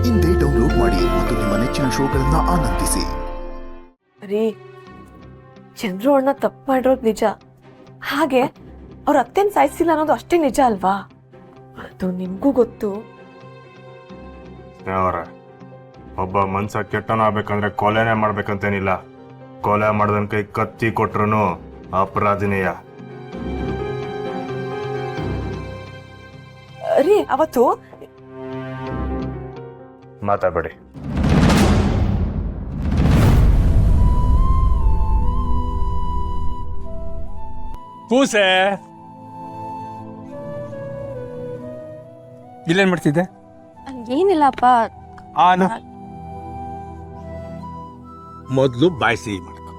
ಇಂದೇ ಡೌನ್ಲೋಡ್ ಮಾಡಿ ಮತ್ತು ನಿಮ್ಮ ನೆಚ್ಚಿನ ಶೋಗಳನ್ನ ಆನಂದಿಸಿ. ರೀ, ಚಂದ್ರು ಅಣ್ಣ ತಪ್ಪು ಮಾಡಿರೋದು ನಿಜ. ಹಾಗೆ ಅವ್ರ ಅತ್ತೆನ್ ಸಾಯಿಸಿಲ್ಲ ಅನ್ನೋದು ಅಷ್ಟೇ ನಿಜ ಅಲ್ವಾ? ಅದು ನಿಮ್ಗೂ ಗೊತ್ತು. ಒಬ್ಬ ಮನ್ಸ ಕೆಟ್ಟನ ಆಗ್ಬೇಕಂದ್ರೆ ಕೊಲೆನೇ ಮಾಡ್ಬೇಕಂತೇನಿಲ್ಲ. ಕೊಲೆ ಮಾಡ್ದನ್ ಕೈ ಕತ್ತಿ ಕೊಟ್ರು ಅಪರಾಧಿನೇಯ. ರೀ, ಅವತ್ತು ಮಾತಾಡಬೇಡಿ. ಕೂಸೆ ಇಲ್ಲೇನ್ ಮಾಡ್ತಿದ್ದೆ? ಏನಿಲ್ಲಪ್ಪ. ಮೊದ್ಲು ಬಾಯ್ ಸಿಹಿ ಮಾಡ್ಕೊ.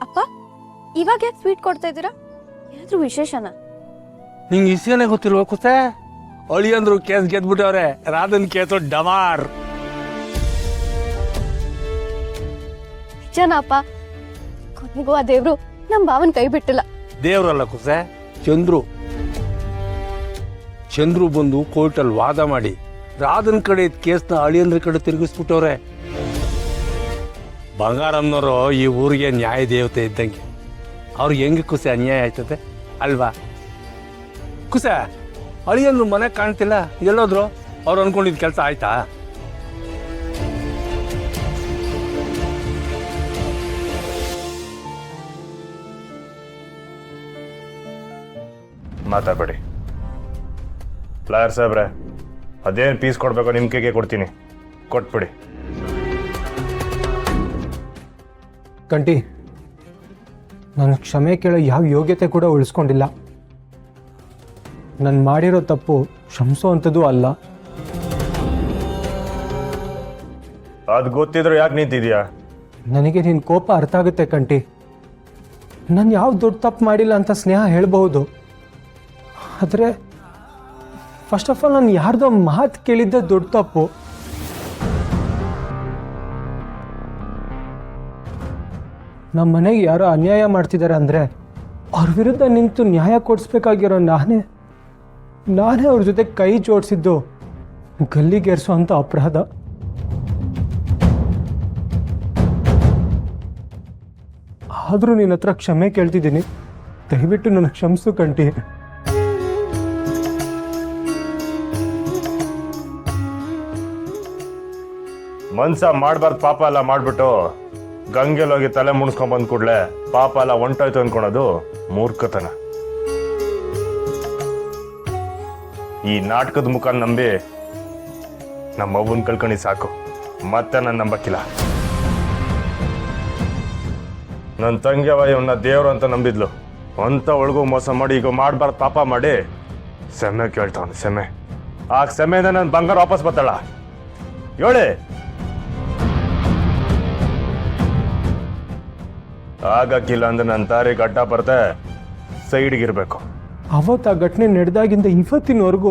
ಅಪ್ಪ, ಇವಾಗ ಯಾಕೆ ಸ್ವೀಟ್ ಕೊಡ್ತಾ ಇದ್ದೀರಾ? ಏನಾದ್ರೂ ವಿಶೇಷನಾ? ನಿಂಗೆ ಇಸ್ಯನೇ ಗೊತ್ತಿಲ್ವ ಕೂಸೆ? ಅಳಿಯಂದ್ರು ಕೇಸ್ ಗೆದ್ಬಿಟ್ಟವ್ರೆ. ರಾಧನ್ ಕೇಸು ಡಮಾರ್. ನಿಜನಪ್ಪ? ಕೊನೆಗೂ ಆ ದೇವ್ರು ನಮ್ ಭಾವನ್ ಕೈ ಬಿಟ್ಟಿಲ್ಲ. ದೇವ್ರಲ್ಲ ಕೂಸೆ, ಚಂದ್ರು ಬಂದು ಕೋರ್ಟಲ್ಲಿ ವಾದ ಮಾಡಿ ರಾಧನ್ ಕಡೆ ಕೇಸ್ನ ಅಳಿಯಂದ್ರ ಕಡೆ ತಿರುಗಿಸ್ಬಿಟ್ಟವ್ರೆ. ಬಂಗಾರಮ್ಮನವರು ಈ ಊರಿಗೆ ನ್ಯಾಯ ದೇವತೆ ಇದ್ದಂಗೆ. ಅವ್ರಿಗೆ ಹೆಂಗೆ ಕುಸೆ ಅನ್ಯಾಯ ಆಯ್ತದೆ ಅಲ್ವಾ? ಕುಸೆ, ಅಳಿಯಂದ್ರು ಮನೆ ಕಾಣ್ತಿಲ್ಲ, ಎಲ್ಲೋದ್ರು? ಅವ್ರು ಅನ್ಕೊಂಡಿದ್ ಕೆಲಸ ಆಯ್ತಾ? ಮಾತಾಡಬೇಡಿ. ಲಾಯರ್ ಸಾಹೇಬ್ರೆ, ಅದೇನು ಪೀಸ್ ಕೊಡ್ಬೇಕೋ ನಿಮ್ಮ ಕೈಗೆ ಕೊಡ್ತೀನಿ, ಕೊಟ್ಬಿಡಿ. ಕಂಟಿ, ನಾನು ಕ್ಷಮೆ ಕೇಳೋ ಯಾವ ಯೋಗ್ಯತೆ ಕೂಡ ಉಳಿಸ್ಕೊಂಡಿಲ್ಲ. ನಾನು ಮಾಡಿರೋ ತಪ್ಪು ಕ್ಷಮಿಸೋ ಅಂಥದ್ದು ಅಲ್ಲ. ಅದು ಗೊತ್ತಿದ್ರು ಯಾಕೆ ನಿಂತಿದ್ಯಾ? ನನಗೆ ನಿನ್ನ ಕೋಪ ಅರ್ಥ ಆಗುತ್ತೆ ಕಂಟಿ. ನಾನು ಯಾವ ದೊಡ್ಡ ತಪ್ಪು ಮಾಡಿಲ್ಲ ಅಂತ ಸ್ನೇಹ ಹೇಳ್ಬಹುದು. ಆದರೆ ಫಸ್ಟ್ ಆಫ್ ಆಲ್ ನಾನು ಯಾರ್ದೋ ಮಾತು ಕೇಳಿದ್ದೆ ದೊಡ್ಡ ತಪ್ಪು. ನಮ್ಮ ಮನೆಗೆ ಯಾರೋ ಅನ್ಯಾಯ ಮಾಡ್ತಿದ್ದಾರೆ ಅಂದರೆ ಅವ್ರ ವಿರುದ್ಧ ನಿಂತು ನ್ಯಾಯ ಕೊಡಿಸ್ಬೇಕಾಗಿರೋ ನಾನೇ ಅವ್ರ ಜೊತೆ ಕೈ ಜೋಡಿಸಿದ್ದು ಗಲ್ಲಿಗೇರಿಸೋ ಅಂಥ ಅಪರಾಧ. ಆದರೂ ನಿನ್ನ ಹತ್ರ ಕ್ಷಮೆ ಕೇಳ್ತಿದ್ದೀನಿ, ದಯವಿಟ್ಟು ನನಗೆ ಕ್ಷಮಿಸು ಕಂಟಿ. ಮನ್ಸ ಮಾಡ್ಬಾರ್ದು ಪಾಪ ಎಲ್ಲ ಮಾಡ್ಬಿಟ್ಟು ಗಂಗೆಲ್ ಹೋಗಿ ತಲೆ ಮುಣಿಸ್ಕೊಂಡ್ ಬಂದ್ ಕೂಡ್ಲೆ ಪಾಪ ಎಲ್ಲ ಹೊಂಟೋಯ್ತು ಅನ್ಕೊಳೋದು ಮೂರ್ಖತನ. ಈ ನಾಟಕದ ಮುಖ ನಂಬಿ ನಮ್ಮ ಅವ್ವನ್ ಕಳ್ಕಣಿ ಸಾಕು, ಮತ್ತೆ ನಾನು ನಂಬಕ್ಕಿಲ್ಲ. ನನ್ನ ತಂಗಿಯವ ಇವನ್ನ ದೇವ್ರು ಅಂತ ನಂಬಿದ್ಲು, ಅಂತ ಒಳಗೂ ಮೋಸ ಮಾಡಿ ಈಗ ಮಾಡ್ಬಾರ್ದು ಪಾಪ ಮಾಡಿ ಸೆಮೆ ಕೇಳ್ತಾವನು. ಸೆಮೆ ಆ ಸೆಮೆದ ನನ್ನ ಬಂಗಾರ ವಾಪಸ್ ಬರ್ತಾಳ ಹೇಳಿ. ಆಗಕ್ಕಿಲ್ಲ ಅಂದ್ರೆ ನನ್ನ ತಾರೀಖು ಅಡ್ಡ ಬರ್ತೆ, ಸೈಡ್ಗಿರ್ಬೇಕು. ಅವತ್ತು ಆ ಘಟನೆ ನಡೆದಾಗಿಂದ ಇವತ್ತಿನವರೆಗೂ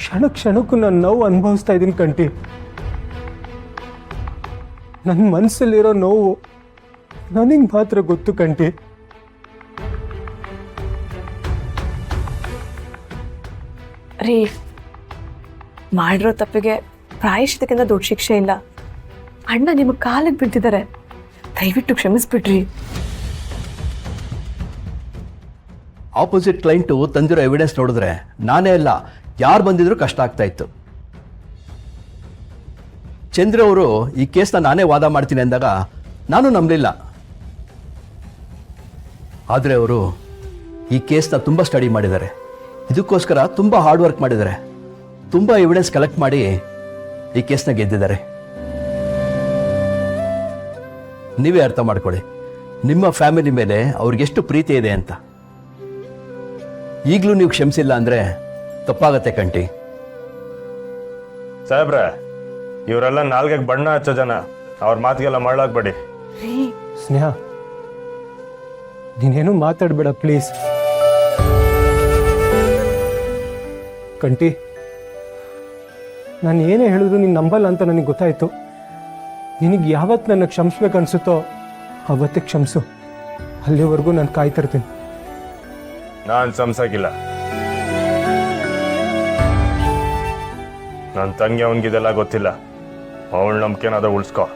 ಕ್ಷಣ ಕ್ಷಣಕ್ಕೂ ನಾನು ನೋವು ಅನುಭವಿಸ್ತಾ ಇದ್ದೀನಿ ಕಂಟಿ. ನನ್ನ ಮನಸ್ಸಲ್ಲಿರೋ ನೋವು ನನಗೆ ಮಾತ್ರ ಗೊತ್ತು ಕಂಟಿ. ರೀ, ಮಾಡಿರೋ ತಪ್ಪಿಗೆ ಪ್ರಾಯಶ್ಚಿತ್ತಕ್ಕಿಂತ ದೊಡ್ಡ ಶಿಕ್ಷೆ ಇಲ್ಲ. ಅಣ್ಣ ನಿಮ್ಮ ಕಾಲಿಗೆ ಬಿದ್ದಿದ್ದಾರೆ, ದಯವಿಟ್ಟು ಕ್ಷಮಿಸ್ಬಿಡ್ರಿ. ಆಪೋಸಿಟ್ ಕ್ಲೈಂಟು ತಂದಿರೋ ಎವಿಡೆನ್ಸ್ ನೋಡಿದ್ರೆ ನಾನೇ ಅಲ್ಲ, ಯಾರು ಬಂದಿದ್ರು ಕಷ್ಟ ಆಗ್ತಾ ಇತ್ತು. ಚಂದ್ರ ಅವರು ಈ ಕೇಸ್ನ ನಾನೇ ವಾದ ಮಾಡ್ತೀನಿ ಅಂದಾಗ ನಾನು ನಂಬಲಿಲ್ಲ. ಆದರೆ ಅವರು ಈ ಕೇಸ್ನ ತುಂಬ ಸ್ಟಡಿ ಮಾಡಿದ್ದಾರೆ, ಇದಕ್ಕೋಸ್ಕರ ತುಂಬ ಹಾರ್ಡ್ ವರ್ಕ್ ಮಾಡಿದ್ದಾರೆ, ತುಂಬ ಎವಿಡೆನ್ಸ್ ಕಲೆಕ್ಟ್ ಮಾಡಿ ಈ ಕೇಸ್ನ ಗೆದ್ದಿದ್ದಾರೆ. ನೀವೇ ಅರ್ಥ ಮಾಡ್ಕೊಳ್ಳಿ ನಿಮ್ಮ ಫ್ಯಾಮಿಲಿ ಮೇಲೆ ಅವ್ರಿಗೆಷ್ಟು ಪ್ರೀತಿ ಇದೆ ಅಂತ. ಈಗಲೂ ನೀವು ಕ್ಷಮಿಸಿಲ್ಲ ಅಂದರೆ ತಪ್ಪಾಗತ್ತೆ ಕಂಟಿ. ಸಾಹೇಬ್ರೆ, ಇವರೆಲ್ಲ ನಾಲ್ಗೆಗೆ ಬಣ್ಣ ಹಚ್ಚೋ ಜನ, ಅವ್ರ ಮಾತಿಗೆಲ್ಲ ಮಾಡಲಾಗ್ಬೇಡಿ. ಸ್ನೇಹ, ನೀನೇನು ಮಾತಾಡಬೇಡ ಪ್ಲೀಸ್. ಕಂಟಿ, ನಾನು ಏನೇ ಹೇಳಿದ್ರು ನೀನು ನಂಬಲ್ಲ ಅಂತ ನನಗೆ ಗೊತ್ತಾಯಿತು. ನಿನಗೆ ಯಾವತ್ತು ನನ್ನ ಕ್ಷಮಿಸ್ಬೇಕನ್ಸುತ್ತೋ ಅವತ್ತೇ ಕ್ಷಮಿಸು. ಅಲ್ಲಿವರೆಗೂ ನಾನು ಕಾಯ್ತಿರ್ತೀನಿ. ನಾನು ಸಂಸಾಗಿಲ್ಲ. ನನ್ನ ತಂಗಿ ಅವನಿಗಿದೆಲ್ಲ ಗೊತ್ತಿಲ್ಲ. ಅವಳ ನಂಬಿಕೆನಾದ ಉಳಿಸ್ಕೊ.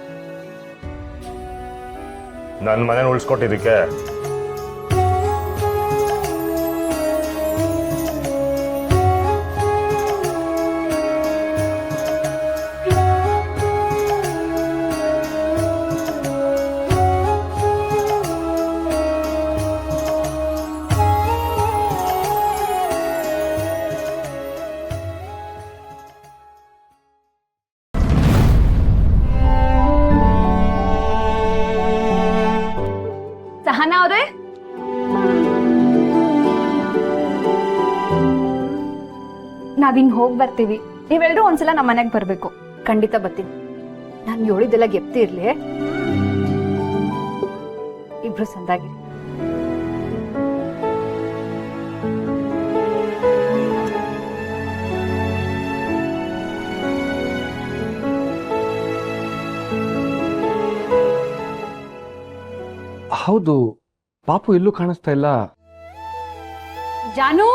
ನನ್ನ ಮನೇನ ಉಳಿಸ್ಕೊಟ್ಟಿದ್ದಕ್ಕೆ ಸಹನಾ ಅವ್ರೆ, ನಾವಿನ್ ಹೋಗಿ ಬರ್ತೀವಿ. ನೀವೆಲ್ಲರೂ ಒಂದ್ಸಲ ನಮ್ಮ ಮನೆಗೆ ಬರ್ಬೇಕು. ಖಂಡಿತ ಬರ್ತೀನಿ. ನಾನು ಹೇಳಿದೆಲ್ಲ ಗೆಪ್ತಿ ಇರ್ಲಿ. ಇಬ್ರು ಸಂದಾಗಿರಿ. ಹೌದು, ಪಾಪು ಎಲ್ಲೂ ಕಾಣಿಸ್ತಾ ಇಲ್ಲ. ಜಾನು,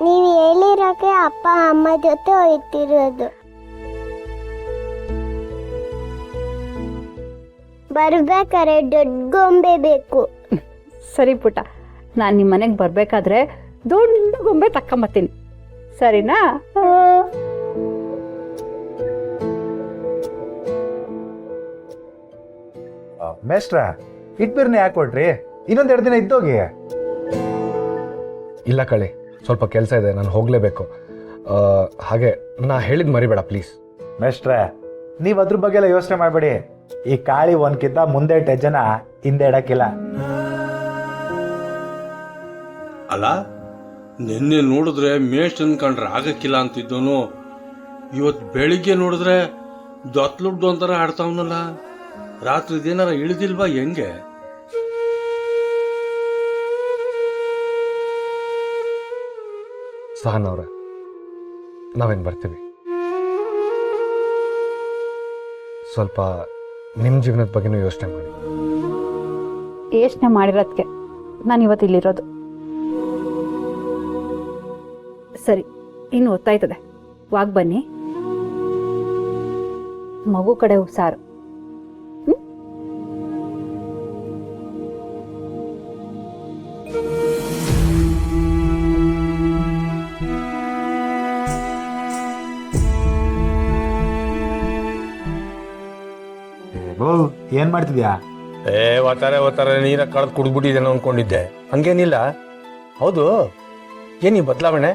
ನೀವು ಹೇಳಿರೋಕೆ ಅಪ್ಪ ಅಮ್ಮ ಜೊತೆ ಹೋಗ್ತಿರೋದು. ಬರ್ಬೇಕಾದ್ರೆ ದೊಡ್ಡ ಗೊಂಬೆ ಬೇಕು. ಸರಿ ಪುಟ್ಟ, ನಾನು ನಿಮ್ಮ ಮನೆಗೆ ಬರ್ಬೇಕಾದ್ರೆ ದೊಡ್ಡ ಗೊಂಬೆ ತಕೊಂಬತ್ತೀನಿ. ಸರಿನಾ? ಮೇಷ್ಟ್ರ, ಇಟ್ಬಿರ್ನೆ ಯಾಕೆ ಕೊಟ್ರಿ? ಇನ್ನೊಂದೆರಡು ದಿನ ಇದ್ದೋಗಿ. ಇಲ್ಲ ಕಳಿ, ಸ್ವಲ್ಪ ಕೆಲಸ ಇದೆ, ನಾನು ಹೋಗಲೇಬೇಕು. ಹಾಗೆ ನಾ ಹೇಳಿದ್ ಮರಿಬೇಡ ಪ್ಲೀಸ್. ಮೇಷ್ಟ್ರೆ, ನೀವು ಅದ್ರ ಬಗ್ಗೆ ಎಲ್ಲ ಯೋಚನೆ ಮಾಡಬೇಡಿ. ಈ ಕಾಳಿ ಒಂದ್ಕಿಂತ ಮುಂದೆ ಜನ ಹಿಂದೆ ಇಡಕ್ಕಿಲ್ಲ. ಅಲ್ಲ, ನಿನ್ನೆ ನೋಡಿದ್ರೆ ಮೇಸ್ಟ್ ಅನ್ಕೊಂಡ್ರೆ ಆಗಕ್ಕಿಲ್ಲ ಅಂತಿದ್ದವನು ಇವತ್ತು ಬೆಳಿಗ್ಗೆ ನೋಡಿದ್ರೆ ದೊತ್ಲುಡ್ಡು ಒಂಥರ ಆಡ್ತಾವನಲ್ಲ. ರಾತ್ರಿ ಏನಾರ ಇಳಿದಿಲ್ವಾ ಹೆಂಗೆ? ಸಹನ್ ಅವ್ರೆ, ನಾವೇನು ಬರ್ತೀವಿ. ಸ್ವಲ್ಪ ನಿಮ್ಮ ಜೀವನದ ಬಗ್ಗೆನೂ ಯೋಚನೆ ಮಾಡಿ. ಯೋಚನೆ ಮಾಡಿರೋದಕ್ಕೆ ನಾನು ಇವತ್ತು ಇಲ್ಲಿರೋದು. ಸರಿ, ಇನ್ನು ಹೊತ್ತಾಯ್ತದೆ, ವಾಗ್ ಬನ್ನಿ. ಮಗು ಕಡೆ ಹುಷಾರು. ಏನ್ ಮಾಡ್ತಿದ್ಯಾ? ಓತಾರೆ ನೀರ ಕಳೆದು ಕುಡ್ದ್ಬಿಟ್ಟಿದ್ದೇನೋ ಅನ್ಕೊಂಡಿದ್ದೆ. ಹಂಗೇನಿಲ್ಲ. ಹೌದು, ಏನಿ ಬದಲಾವಣೆ?